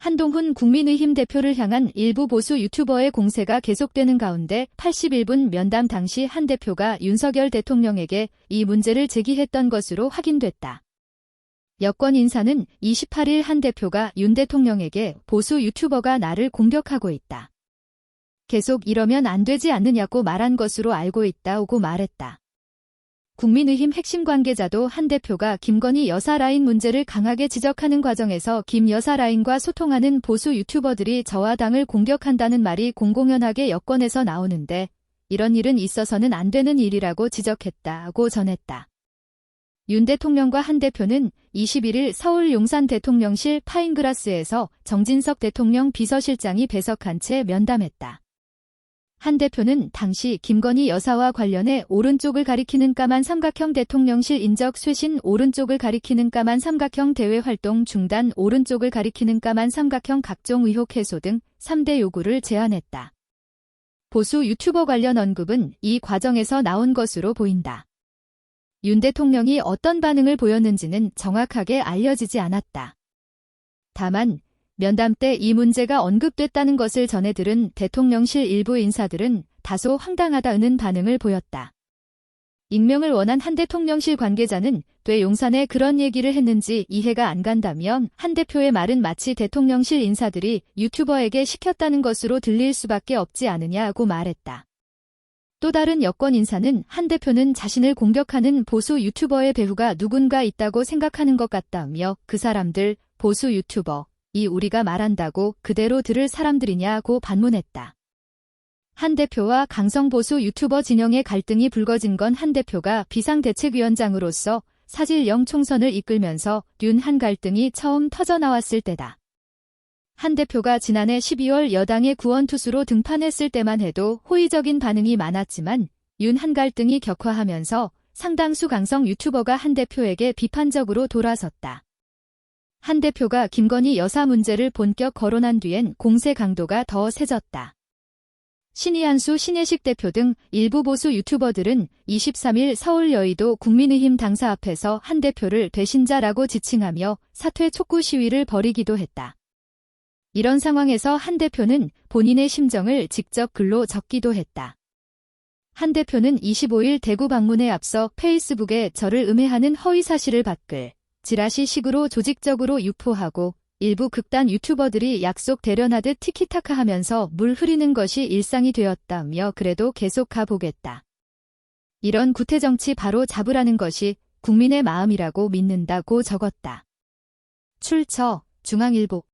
한동훈 국민의힘 대표를 향한 일부 보수 유튜버의 공세가 계속되는 가운데 81분 면담 당시 한 대표가 윤석열 대통령에게 이 문제를 제기했던 것으로 확인됐다. 여권 인사는 28일 한 대표가 윤 대통령에게 보수 유튜버가 나를 공격하고 있다. 계속 이러면 안 되지 않느냐고 말한 것으로 알고 있다고 말했다. 국민의힘 핵심 관계자도 한 대표가 김건희 여사 라인 문제를 강하게 지적하는 과정에서 김 여사 라인과 소통하는 보수 유튜버들이 저와 당을 공격한다는 말이 공공연하게 여권에서 나오는데 이런 일은 있어서는 안 되는 일이라고 지적했다고 전했다. 윤 대통령과 한 대표는 21일 서울 용산 대통령실 파인그라스에서 정진석 대통령 비서실장이 배석한 채 면담했다. 한 대표는 당시 김건희 여사와 관련해 오른쪽을 가리키는 까만 삼각형 대통령실 인적 쇄신, 오른쪽을 가리키는 까만 삼각형 대외 활동 중단, 오른쪽을 가리키는 까만 삼각형 각종 의혹 해소 등 3대 요구를 제안했다. 보수 유튜버 관련 언급은 이 과정에서 나온 것으로 보인다. 윤 대통령이 어떤 반응을 보였는지는 정확하게 알려지지 않았다. 다만 면담 때 이 문제가 언급됐다는 것을 전해 들은 대통령실 일부 인사들은 다소 황당하다는 반응을 보였다. 익명을 원한 한 대통령실 관계자는 왜 용산에 그런 얘기를 했는지 이해가 안 간다면 한 대표의 말은 마치 대통령실 인사들이 유튜버에게 시켰다는 것으로 들릴 수밖에 없지 않느냐고 말했다. 또 다른 여권 인사는 한 대표는 자신을 공격하는 보수 유튜버의 배후가 누군가 있다고 생각하는 것 같다며 그 사람들, 보수 유튜버, 이 우리가 말한다고 그대로 들을 사람들이냐고 반문했다. 한 대표와 강성보수 유튜버 진영의 갈등이 불거진 건 한 대표가 비상대책위원장으로서 사질영 총선을 이끌면서 윤한 갈등이 처음 터져나왔을 때다. 한 대표가 지난해 12월 여당의 구원투수로 등판했을 때만 해도 호의적인 반응이 많았지만 윤한 갈등이 격화하면서 상당수 강성 유튜버가 한 대표에게 비판적으로 돌아섰다. 한 대표가 김건희 여사 문제를 본격 거론한 뒤엔 공세 강도가 더 세졌다. 신이한수 신혜식 대표 등 일부 보수 유튜버들은 23일 서울 여의도 국민의힘 당사 앞에서 한 대표를 배신자라고 지칭하며 사퇴 촉구 시위를 벌이기도 했다. 이런 상황에서 한 대표는 본인의 심정을 직접 글로 적기도 했다. 한 대표는 25일 대구 방문에 앞서 페이스북에 저를 음해하는 허위사실을 받글, 지라시식으로 조직적으로 유포하고 일부 극단 유튜버들이 약속 대련하듯 티키타카하면서 물 흐리는 것이 일상이 되었다며 그래도 계속 가보겠다. 이런 구태정치 바로 잡으라는 것이 국민의 마음이라고 믿는다고 적었다. 출처 중앙일보